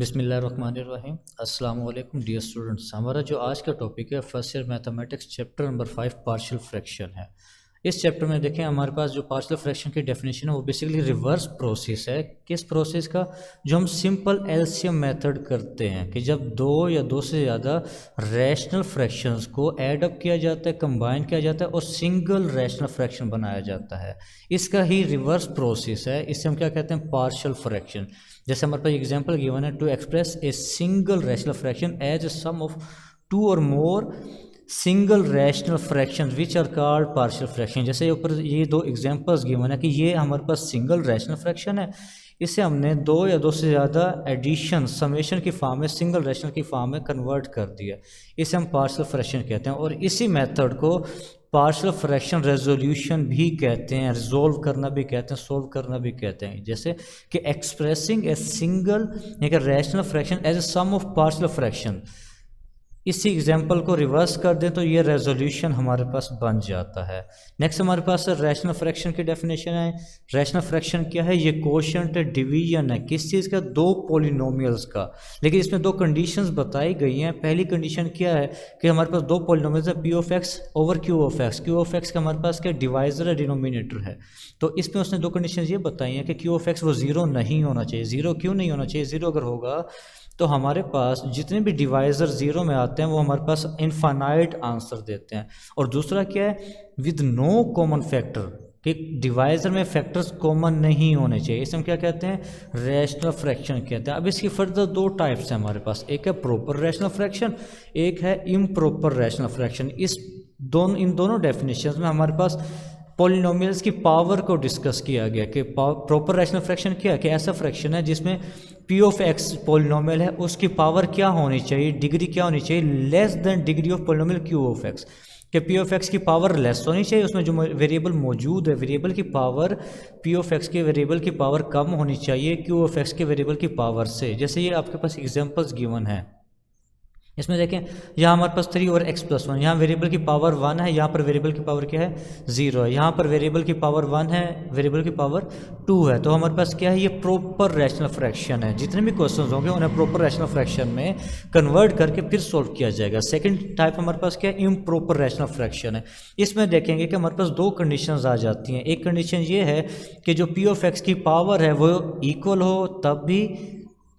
बिस्मिल्लाहिर्रहमानिर्रहीम। अस्सलाम वालेकुम डियर स्टूडेंट्स। हमारा जो आज का टॉपिक है first year mathematics chapter number 5 partial fraction है। इस चैप्टर में देखें हमारे पास जो पार्शियल फ्रैक्शन की डेफिनेशन है वो बेसिकली रिवर्स प्रोसेस है। किस प्रोसेस का? जो हम सिंपल एलसीएम मेथड करते हैं कि जब दो या दो से ज़्यादा रैशनल फ्रैक्शंस को ऐड अप किया जाता है, कंबाइन किया जाता है और सिंगल रैशनल फ्रैक्शन बनाया जाता है। इसका ही रिवर्स प्रोसेस है। इससे हम क्या कहते हैं? Partial fraction. जैसे हमारे पास एग्जांपल गिवन है, to express a single rational fraction as a sum of two और more single rational fraction which are called partial fraction. जैसे ऊपर ये दो एग्जांपल्स गिवन है कि ये हमारे पास सिंगल रैशनल फ्रैक्शन है, इसे हमने दो या दो से ज़्यादा एडिशन समेशन की फॉर्म में सिंगल रैशनल की फॉर्म में कन्वर्ट कर दिया, इसे हम पार्शियल फ्रैक्शन कहते हैं। और इसी मेथड को पार्शियल फ्रैक्शन रेजोल्यूशन भी कहते हैं, रिजोल्व करना भी कहते हैं, सोल्व करना भी कहते हैं। जैसे कि एक्सप्रेसिंग ए सिंगल एक rational fraction as a sum of partial fraction. इसी एग्जाम्पल को रिवर्स कर दें तो ये रेजोल्यूशन हमारे पास बन जाता है। नेक्स्ट हमारे पास रैशनल फ्रैक्शन की डेफिनेशन है। रैशनल फ्रैक्शन क्या है? ये कोशेंट डिवीजन है। किस चीज़ का? दो पॉलिनोमियल्स का। लेकिन इसमें दो कंडीशंस बताई गई हैं। पहली कंडीशन क्या है कि हमारे पास दो पॉलिनोमियल्स है, P of x over Q of x. Q of x का हमारे पास क्या डिवाइजर है, डिनोमिनेटर है। तो इसमें उसने दो कंडीशन ये बताई हैं कि क्यू ऑफ एक्स वो ज़ीरो नहीं होना चाहिए। ज़ीरो क्यों नहीं होना चाहिए? ज़ीरो अगर होगा तो हमारे पास जितने भी डिवाइज़र ज़ीरो में आते हैं वो हमारे पास इनफाइनाइट आंसर देते हैं। और दूसरा क्या है? विद नो कॉमन फैक्टर, कि डिवाइज़र में फैक्टर्स कॉमन नहीं होने चाहिए। इसे हम क्या कहते हैं? रैशनल फ्रैक्शन कहते हैं। अब इसकी फर्दर दो टाइप्स हैं हमारे पास, एक है प्रॉपर रैशनल फ्रैक्शन, एक है इम्प्रॉपर रैशनल फ्रैक्शन। इन दोनों डेफिनेशंस में हमारे पास पॉलिनोमियल्स की पावर को डिस्कस किया गया कि प्रॉपर रैशनल फ्रैक्शन क्या है? कि ऐसा फ्रैक्शन है जिसमें पी ऑफ एक्स पॉलिनोमियल है, उसकी पावर क्या होनी चाहिए, डिग्री क्या होनी चाहिए, less than degree of polynomial Q of x. कि पी ऑफ एक्स की पावर लेस होनी चाहिए, उसमें जो वेरिएबल मौजूद है वेरिएबल की पावर पी ऑफ एक्स के वेरिएबल की पावर कम होनी चाहिए क्यू ऑफ एक्स के वेरिएबल की पावर से। जैसे ये आपके पास एग्जांपल्स गिवन है। इसमें देखें यहाँ हमारे पास 3 और x प्लस 1, यहाँ वेरिएबल की पावर 1 है, यहाँ पर वेरिएबल की पावर क्या है? 0 है। यहाँ पर वेरिएबल की पावर 1 है, वेरिएबल की पावर 2 है। तो हमारे पास क्या है? ये प्रॉपर रैशनल फ्रैक्शन है। जितने भी क्वेश्चंस होंगे उन्हें प्रॉपर रैशनल फ्रैक्शन में कन्वर्ट करके फिर सोल्व किया जाएगा। सेकंड टाइप हमारे पास क्या है? इम्प्रॉपर रैशनल फ्रैक्शन है। इसमें देखेंगे कि हमारे पास दो कंडीशंस आ जाती हैं। एक कंडीशन ये है कि जो पी ऑफ एक्स की पावर है वो इक्वल हो तब भी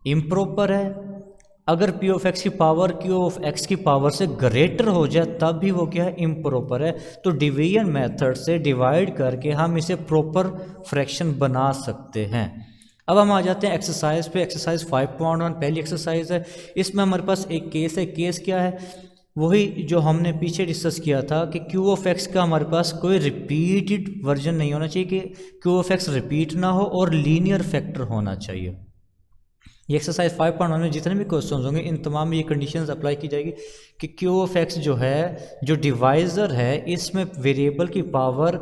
इम्प्रॉपर है, अगर पी ऑफ एक्स की पावर क्यू ऑफ एक्स की पावर से ग्रेटर हो जाए तब भी वो क्या है? इम्प्रॉपर है। तो डिवीजन मेथड से डिवाइड करके हम इसे प्रॉपर फ्रैक्शन बना सकते हैं। अब हम आ जाते हैं एक्सरसाइज पे। एक्सरसाइज 5.1 पहली एक्सरसाइज है। इसमें हमारे पास एक केस है। केस क्या है? वही जो हमने पीछे डिस्कस किया था कि क्यू ऑफ एक्स का हमारे पास कोई रिपीटेड वर्जन नहीं होना चाहिए, कि क्यू ऑफ एक्स रिपीट ना हो और लीनियर फैक्टर होना चाहिए। ये एक्सरसाइज 5.1 में जितने भी क्वेश्चन होंगे इन तमाम में ये कंडीशंस अप्लाई की जाएगी कि क्यू ऑफ एक्स जो है, जो डिवाइज़र है, इसमें वेरिएबल की पावर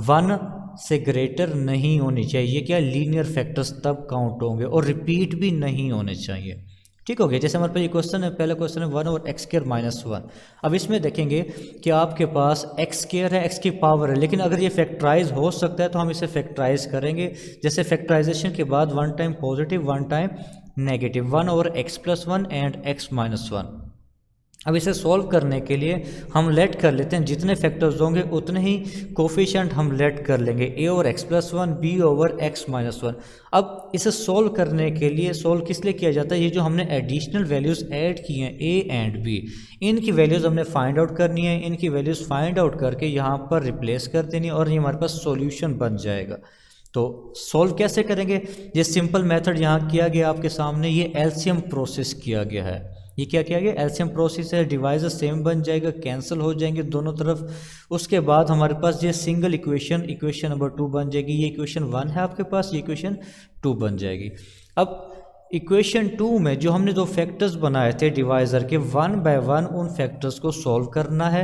1 से ग्रेटर नहीं होनी चाहिए। ये क्या? लीनियर फैक्टर्स तब काउंट होंगे और रिपीट भी नहीं होने चाहिए। ठीक हो गया। जैसे हमारे पास ये क्वेश्चन है, पहला क्वेश्चन है 1 और एक्स स्क्वायर माइनस 1। अब इसमें देखेंगे कि आपके पास एक्स स्क्वायर है, एक्स की पावर है, लेकिन अगर ये फैक्टराइज हो सकता है तो हम इसे फैक्टराइज करेंगे। जैसे फैक्टराइजेशन के बाद 1 time positive 1 time negative, 1 over x plus 1 and x minus 1। अब इसे सॉल्व करने के लिए हम लेट कर लेते हैं, जितने फैक्टर्स होंगे उतने ही कोफिशिएंट हम लेट कर लेंगे, a over x plus 1, b over x minus 1। अब इसे सॉल्व करने के लिए सॉल्व किस लिए किया जाता है? ये जो हमने एडिशनल वैल्यूज़ ऐड की हैं a एंड b, इनकी वैल्यूज़ हमने फाइंड आउट करनी है। इनकी वैल्यूज़ फाइंड आउट करके यहाँ पर रिप्लेस कर देनी और ये हमारे पास सॉल्यूशन बन जाएगा। तो सॉल्व कैसे करेंगे? ये सिंपल मेथड यहाँ किया गया आपके सामने, ये एलसीएम प्रोसेस किया गया है। ये क्या किया गया? एलसीएम प्रोसेस है। डिवाइजर सेम बन जाएगा, कैंसिल हो जाएंगे दोनों तरफ। उसके बाद हमारे पास ये सिंगल इक्वेशन नंबर 2 बन जाएगी। ये इक्वेशन 1 है आपके पास, ये इक्वेशन 2 बन जाएगी। अब इक्वेशन 2 में जो हमने दो फैक्टर्स बनाए थे डिवाइज़र के, 1 बाय 1 उन फैक्टर्स को सॉल्व करना है,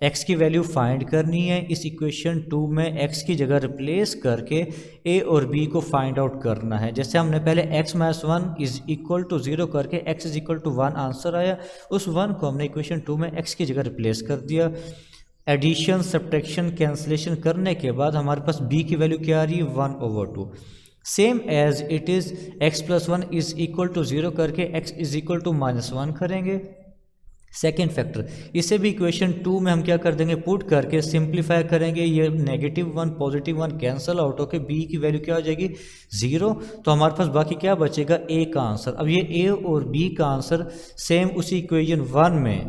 x की वैल्यू फाइंड करनी है। इस इक्वेशन 2 में x की जगह रिप्लेस करके a और b को फाइंड आउट करना है। जैसे हमने पहले x minus 1 is equal to 0 करके x is equal to 1 answer आया, उस 1 को हमने इक्वेशन 2 में x की जगह रिप्लेस कर दिया। एडिशन, सब्ट्रैक्शन, कैंसिलेशन करने के बाद हमारे पास b की वैल्यू क्या आ रही है? 1/2। Same as it is x+1 is equal to 0 करके x इज इक्वल टू -1 करेंगे। सेकेंड फैक्टर, इसे भी इक्वेशन 2 में हम क्या कर देंगे, पुट करके सिंप्लीफाई करेंगे, ये -1 +1 कैंसिल आउट होकर b की वैल्यू क्या हो जाएगी 0। तो हमारे पास बाकी क्या बचेगा, a का आंसर। अब ये a और b का आंसर सेम उसी इक्वेशन 1 में,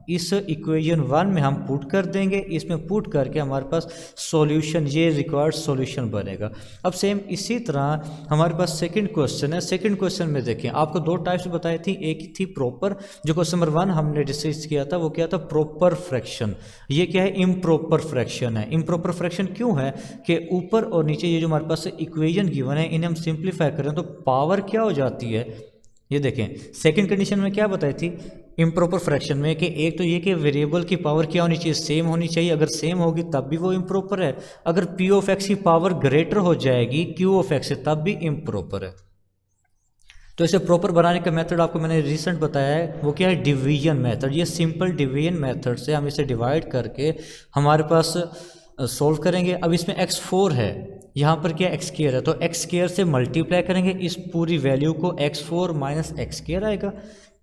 इस इक्वेशन 1 में हम पुट कर देंगे, इसमें पुट करके हमारे पास सॉल्यूशन, ये रिक्वायर्ड सॉल्यूशन बनेगा। अब सेम इसी तरह हमारे पास सेकंड क्वेश्चन है। सेकंड क्वेश्चन में देखें, आपको दो टाइप्स बताई थी, एक थी प्रॉपर, जो क्वेश्चन नंबर 1 हमने डिस्कस किया था, वो क्या था, प्रॉपर फ्रैक्शन। ये क्या है, इम्प्रॉपर फ्रैक्शन है। इम्प्रॉपर फ्रैक्शन क्यों है कि ऊपर और नीचे ये जो हमारे पास इक्वेशन गिवन है, इन्हें हम सिंप्लीफाई करें तो पावर क्या हो जाती है, ये देखें। सेकंड कंडीशन में क्या बताई थी इम्प्रॉपर फ्रैक्शन में, कि एक तो ये कि वेरिएबल की पावर क्या होनी चाहिए, सेम होनी चाहिए। अगर सेम होगी तब भी वो इम्प्रॉपर है, अगर p ऑफ x की पावर ग्रेटर हो जाएगी q ऑफ x से तब भी इम्प्रॉपर है। तो इसे प्रॉपर बनाने का मेथड आपको मैंने रिसेंट बताया है, वो क्या है, डिवीजन मेथड। ये सिंपल डिवीजन मेथड से हम इसे डिवाइड करके हमारे पास सोल्व करेंगे। अब इसमें x4 है, यहाँ पर क्या x² है, तो x² से मल्टीप्लाई करेंगे इस पूरी वैल्यू को, x4 माइनस x² आएगा।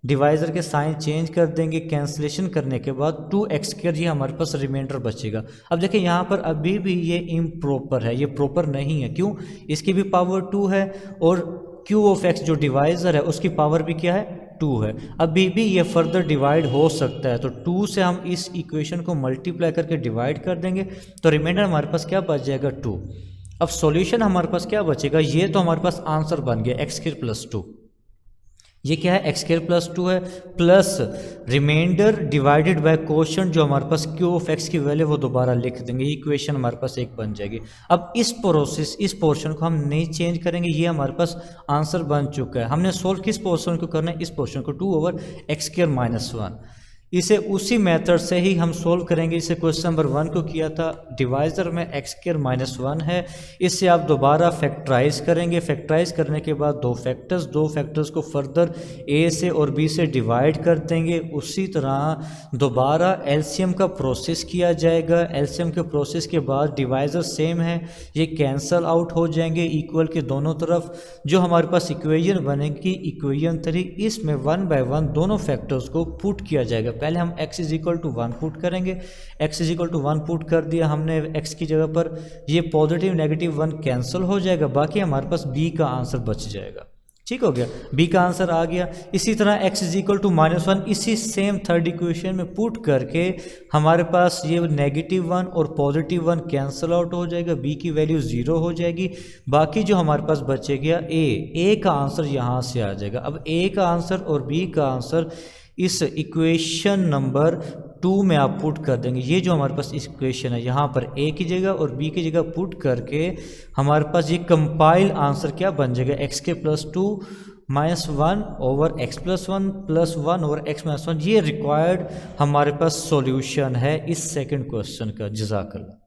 डिवाइजर के साइन चेंज कर देंगे, कैंसिलेशन करने के बाद 2x² ये हमारे पास रिमाइंडर बचेगा। अब देखिए यहाँ पर अभी भी ये इम्प्रॉपर है, ये प्रॉपर नहीं है। क्यों, इसकी भी पावर 2 है और q ऑफ x जो डिवाइजर है उसकी पावर भी क्या है, 2 है। अभी भी ये फर्दर डिवाइड हो सकता है, तो 2 से हम इस इक्वेशन को मल्टीप्लाई करके डिवाइड कर देंगे, तो रिमाइंडर हमारे पास क्या बच जाएगा, 2। अब सॉल्यूशन हमारे पास क्या बचेगा, ये तो हमारे पास आंसर बन गया x²+2। ये क्या है, x²+2 है, plus remainder divided by quotient जो हमारे पास q ऑफ x की वैल्यू वो दोबारा लिख देंगे, इक्वेशन हमारे पास एक बन जाएगी। अब इस प्रोसेस, इस पोर्शन को हम नहीं चेंज करेंगे, ये हमारे पास आंसर बन चुका है। हमने सोल्व किस पोर्शन को करना है, इस पोर्शन को, 2/x²-1। इसे उसी मेथड से ही हम सोल्व करेंगे, इसे क्वेश्चन नंबर 1 को किया था। डिवाइजर में x²-1 है, इससे आप दोबारा फैक्टराइज करेंगे। फैक्टराइज करने के बाद दो फैक्टर्स को फर्दर a से और b से डिवाइड कर देंगे। उसी तरह दोबारा एलसीएम का प्रोसेस किया जाएगा। एलसीएम के प्रोसेस के बाद डिवाइजर सेम है, ये कैंसल आउट हो जाएंगे इक्वल के दोनों तरफ। जो हमारे पास इक्वेशन बनेगी, इक्वेशन 3, इसमें 1 बाय 1 दोनों फैक्टर्स को पुट किया जाएगा। पहले हम x is equal to 1 put करेंगे, x is equal to 1 put कर दिया हमने x की जगह पर, ये पॉजिटिव नेगेटिव 1 कैंसिल हो जाएगा, बाकी हमारे पास b का आंसर बच जाएगा। ठीक हो गया, b का आंसर आ गया। इसी तरह x इज इक्वल टू -1 इसी सेम थर्ड इक्वेशन में पुट करके हमारे पास ये -1 और +1 कैंसिल आउट हो जाएगा, b की वैल्यू 0 हो जाएगी। बाकी जो हमारे पास बचेगा a का आंसर यहाँ से आ जाएगा। अब a का आंसर और b का आंसर इस इक्वेशन नंबर 2 में आप पुट कर देंगे। ये जो हमारे पास इक्वेशन है, यहाँ पर a की जगह और b की जगह पुट करके हमारे पास ये कंपाइल आंसर क्या बन जाएगा, x²+2 -1 over x+1 +1 over x-1। ये रिक्वायर्ड हमारे पास सॉल्यूशन है इस सेकंड क्वेश्चन का। जज़ाकल्लाह।